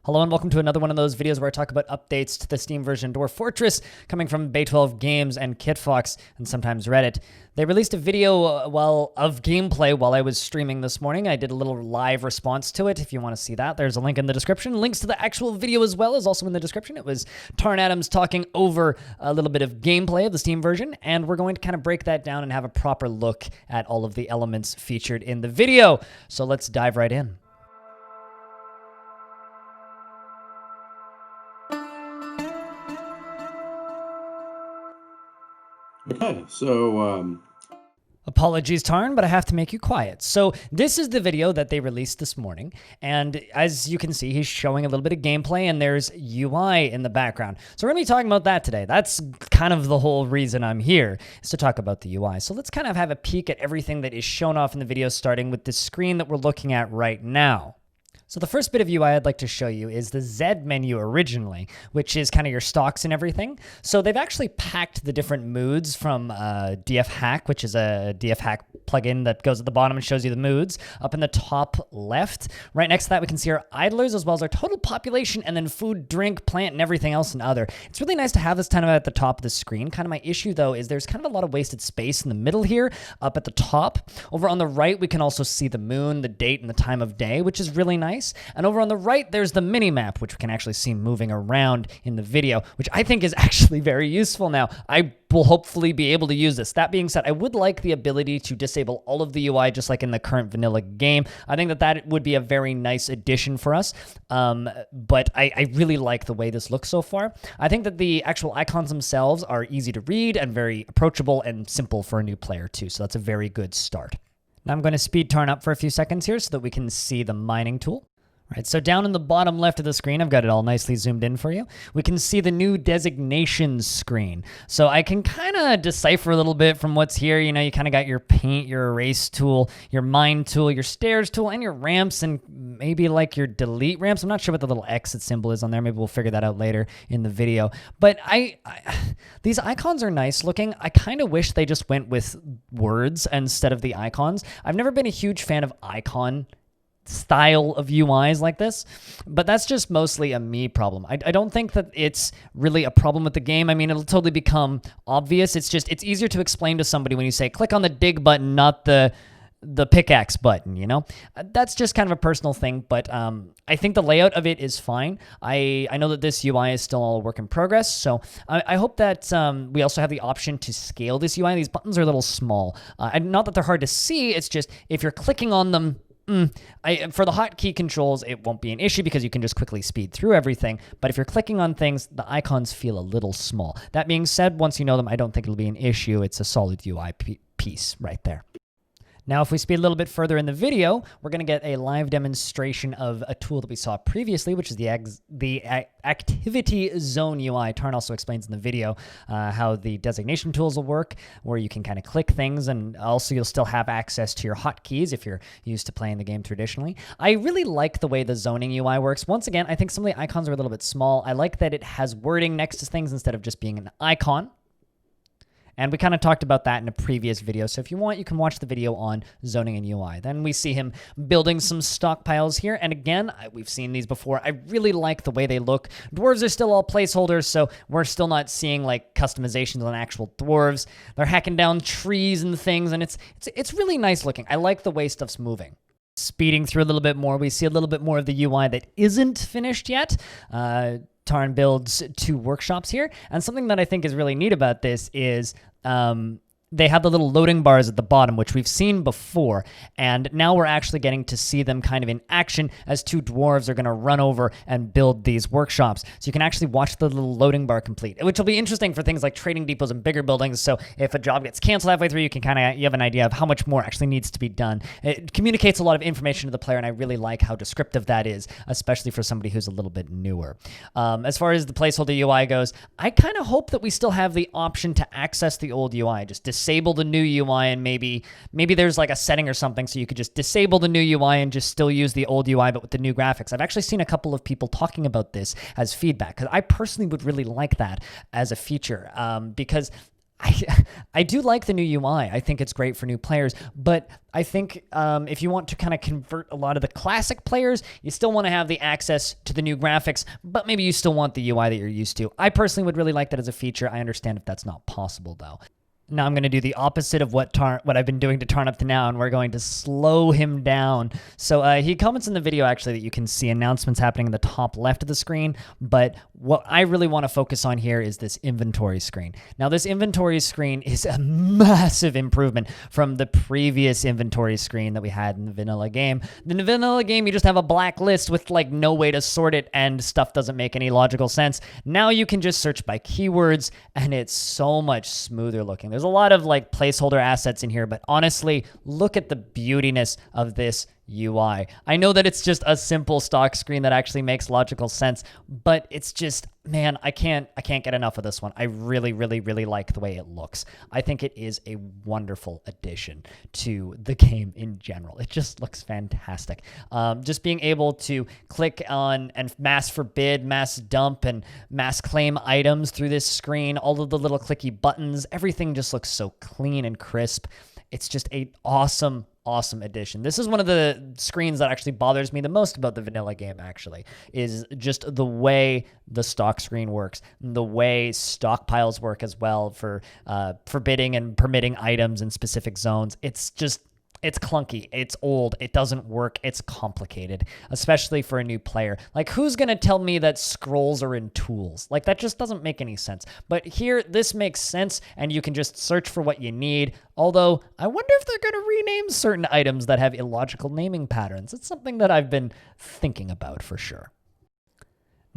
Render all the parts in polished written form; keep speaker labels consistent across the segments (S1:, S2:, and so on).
S1: Hello and welcome to another one of those videos where I talk about updates to the Steam version Dwarf Fortress coming from Bay12 Games and KitFox and sometimes Reddit. They released a video of gameplay while I was streaming this morning. I did a little live response to it. If you want to see that, there's a link in the description. Links to the actual video as well is also in the description. It was Tarn Adams talking over a little bit of gameplay of the Steam version, and we're going to kind of break that down and have a proper look at all of the elements featured in the video. So let's dive right in.
S2: Okay, so
S1: Apologies, Tarn, but I have to make you quiet. So this is the video that they released this morning, and as you can see, he's showing a little bit of gameplay, and there's UI in the background. So we're going to be talking about that today. That's kind of the whole reason I'm here, is to talk about the UI. So let's kind of have a peek at everything that is shown off in the video, starting with the screen that we're looking at right now. So the first bit of UI I'd like to show you is the Z menu originally, which is kind of your stocks and everything. So they've actually packed the different moods from DF Hack, which is a DF Hack plugin that goes at the bottom and shows you the moods. Up in the top left, right next to that, we can see our idlers as well as our total population, and then food, drink, plant, and everything else and other. It's really nice to have this kind of at the top of the screen. Kind of my issue, though, is there's kind of a lot of wasted space in the middle here, up at the top. Over on the right, we can also see the moon, the date, and the time of day, which is really nice. And over on the right, there's the mini-map, which we can actually see moving around in the video, which I think is actually very useful now. I will hopefully be able to use this. That being said, I would like the ability to disable all of the UI just like in the current vanilla game. I think that would be a very nice addition for us, but I really like the way this looks so far. I think that the actual icons themselves are easy to read and very approachable and simple for a new player too, so that's a very good start. Now I'm going to speed Tarn up for a few seconds here so that we can see the mining tool. Right, so down in the bottom left of the screen, I've got it all nicely zoomed in for you. We can see the new designations screen. So I can kind of decipher a little bit from what's here. You know, you kind of got your paint, your erase tool, your mine tool, your stairs tool, and your ramps, and maybe like your delete ramps. I'm not sure what the little exit symbol is on there. Maybe we'll figure that out later in the video. But these icons are nice looking. I kind of wish they just went with words instead of the icons. I've never been a huge fan of icon style of UIs like this, but that's just mostly a me problem. I don't think that it's really a problem with the game. I mean, it'll totally become obvious. It's easier to explain to somebody when you say, click on the dig button, not the pickaxe button, you know? That's just kind of a personal thing, but I think the layout of it is fine. I know that this UI is still all a work in progress, so I hope that we also have the option to scale this UI. These buttons are a little small. Not that they're hard to see, it's just if you're clicking on them, for the hotkey controls, it won't be an issue because you can just quickly speed through everything. But if you're clicking on things, the icons feel a little small. That being said, once you know them, I don't think it'll be an issue. It's a solid UI piece right there. Now, if we speed a little bit further in the video, we're going to get a live demonstration of a tool that we saw previously, which is the activity zone UI. Tarn also explains in the video how the designation tools will work, where you can kind of click things, and also you'll still have access to your hotkeys if you're used to playing the game traditionally. I really like the way the zoning UI works. Once again, I think some of the icons are a little bit small. I like that it has wording next to things instead of just being an icon. And we kind of talked about that in a previous video, so if you want, you can watch the video on zoning and UI. Then we see him building some stockpiles here, and again, we've seen these before. I really like the way they look. Dwarves are still all placeholders, so we're still not seeing like customizations on actual dwarves. They're hacking down trees and things, and it's really nice looking. I like the way stuff's moving. Speeding through a little bit more, we see a little bit more of the UI that isn't finished yet. Tarn builds 2 workshops here, and something that I think is really neat about this is they have the little loading bars at the bottom, which we've seen before, and now we're actually getting to see them kind of in action as 2 dwarves are going to run over and build these workshops. So you can actually watch the little loading bar complete, which will be interesting for things like trading depots and bigger buildings. So if a job gets canceled halfway through, you have an idea of how much more actually needs to be done. It communicates a lot of information to the player, and I really like how descriptive that is, especially for somebody who's a little bit newer. As far as the placeholder UI goes, I kind of hope that we still have the option to access the old UI. Just disable the new UI, and maybe there's like a setting or something so you could just disable the new UI and just still use the old UI but with the new graphics. I've actually seen a couple of people talking about this as feedback, because I personally would really like that as a feature, because I do like the new UI. I think it's great for new players, but I think if you want to kind of convert a lot of the classic players, you still want to have the access to the new graphics, but maybe you still want the UI that you're used to. I personally would really like that as a feature. I understand if that's not possible, though. Now I'm going to do the opposite of what I've been doing to Tarn up to now, and we're going to slow him down. So he comments in the video, actually, that you can see announcements happening in the top left of the screen, but what I really want to focus on here is this inventory screen. Now, this inventory screen is a massive improvement from the previous inventory screen that we had in the vanilla game. In the vanilla game, you just have a black list with, like, no way to sort it, and stuff doesn't make any logical sense. Now you can just search by keywords, and it's so much smoother looking. There's a lot of like placeholder assets in here, but honestly, look at the beautiness of this UI. I know that it's just a simple stock screen that actually makes logical sense, but it's just, man, I can't get enough of this one. I really, really, really like the way it looks. I think it is a wonderful addition to the game in general. It just looks fantastic. Just being able to click on and mass forbid, mass dump, and mass claim items through this screen, all of the little clicky buttons, everything just looks so clean and crisp. It's just an awesome addition. This is one of the screens that actually bothers me the most about the vanilla game, actually, is just the way the stock screen works, the way stockpiles work as well for forbidding and permitting items in specific zones. It's clunky, it's old, it doesn't work, it's complicated, especially for a new player. Like, who's going to tell me that scrolls are in tools? Like, that just doesn't make any sense. But here, this makes sense, and you can just search for what you need. Although, I wonder if they're going to rename certain items that have illogical naming patterns. It's something that I've been thinking about for sure.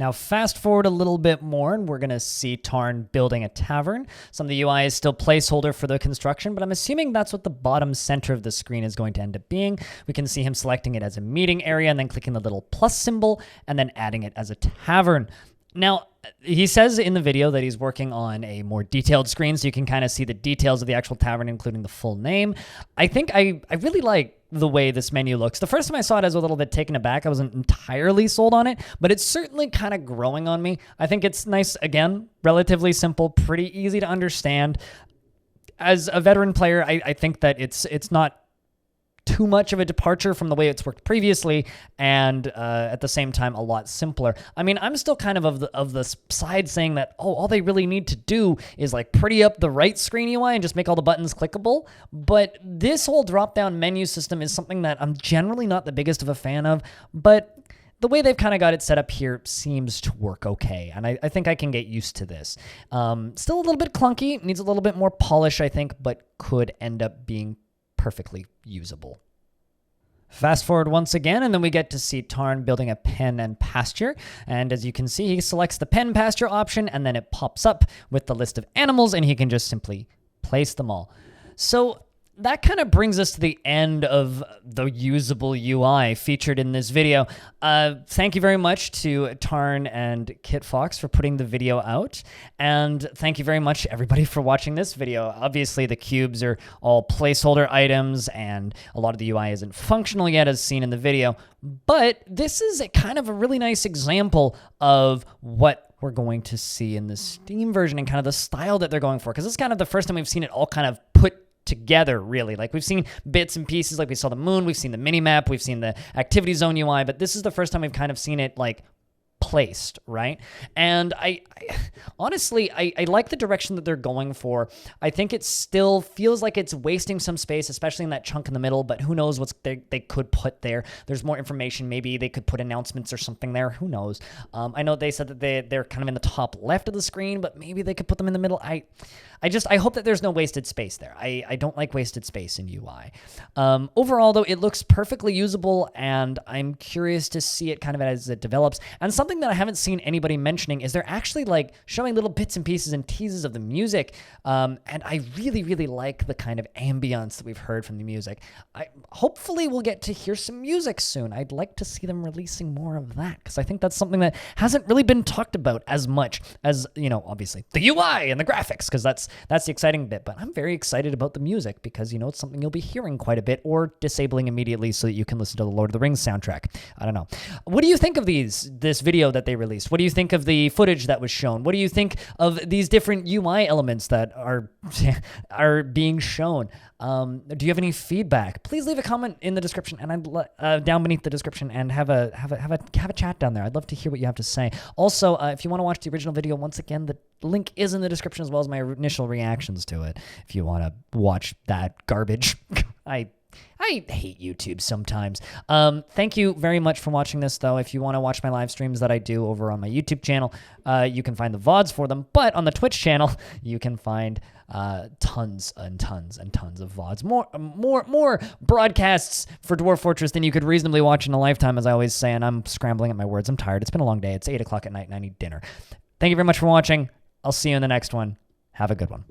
S1: Now, fast forward a little bit more, and we're going to see Tarn building a tavern. Some of the UI is still placeholder for the construction, but I'm assuming that's what the bottom center of the screen is going to end up being. We can see him selecting it as a meeting area and then clicking the little plus symbol and then adding it as a tavern. Now, he says in the video that he's working on a more detailed screen, so you can kind of see the details of the actual tavern, including the full name. I think I really like the way this menu looks. The first time I saw it, I was a little bit taken aback. I wasn't entirely sold on it, but it's certainly kind of growing on me. I think it's nice, again, relatively simple, pretty easy to understand. As a veteran player, I think that it's not too much of a departure from the way it's worked previously, and at the same time a lot simpler. I mean, I'm still kind of the side saying that, oh, all they really need to do is like pretty up the right screen UI and just make all the buttons clickable. But this whole drop-down menu system is something that I'm generally not the biggest of a fan of, but the way they've kind of got it set up here seems to work okay, and I think I can get used to this. Still a little bit clunky, needs a little bit more polish, I think, but could end up being perfectly usable. Fast forward once again, and then we get to see Tarn building a pen and pasture. And as you can see, he selects the pen pasture option, and then it pops up with the list of animals, and he can just simply place them all. So that kind of brings us to the end of the usable UI featured in this video. Thank you very much to Tarn and KitFox for putting the video out. And thank you very much, everybody, for watching this video. Obviously, the cubes are all placeholder items, and a lot of the UI isn't functional yet as seen in the video. But this is a kind of a really nice example of what we're going to see in the Steam version and kind of the style that they're going for. Because it's kind of the first time we've seen it all kind of put together, really. Like, we've seen bits and pieces, like we saw the moon, we've seen the mini-map, we've seen the activity zone UI, but this is the first time we've kind of seen it, like, placed, right? And I honestly, I like the direction that they're going for. I think it still feels like it's wasting some space, especially in that chunk in the middle, but who knows what they could put there. There's more information. Maybe they could put announcements or something there. Who knows? I know they said that they're kind of in the top left of the screen, but maybe they could put them in the middle. I hope that there's no wasted space there. I don't like wasted space in UI. Overall, though, it looks perfectly usable, and I'm curious to see it kind of as it develops. And something that I haven't seen anybody mentioning is they're actually like showing little bits and pieces and teases of the music. And I really, really like the kind of ambience that we've heard from the music. Hopefully we'll get to hear some music soon. I'd like to see them releasing more of that, because I think that's something that hasn't really been talked about as much as, you know, obviously the UI and the graphics, because that's the exciting bit. But I'm very excited about the music because, you know, it's something you'll be hearing quite a bit or disabling immediately so that you can listen to the Lord of the Rings soundtrack. I don't know. What do you think of this video video that they released? What do you think of the footage that was shown? What do you think of these different UI elements that are are being shown? Do you have any feedback? Please leave a comment in the description, and down beneath the description, and have a chat down there. I'd love to hear what you have to say. Also, if you want to watch the original video, once again, the link is in the description, as well as my initial reactions to it. If you want to watch that garbage, I hate YouTube sometimes. Thank you very much for watching this, though. If you want to watch my live streams that I do over on my YouTube channel, you can find the VODs for them. But on the Twitch channel, you can find tons and tons and tons of VODs. More broadcasts for Dwarf Fortress than you could reasonably watch in a lifetime, as I always say, and I'm scrambling at my words. I'm tired. It's been a long day. It's 8 o'clock at night, and I need dinner. Thank you very much for watching. I'll see you in the next one. Have a good one.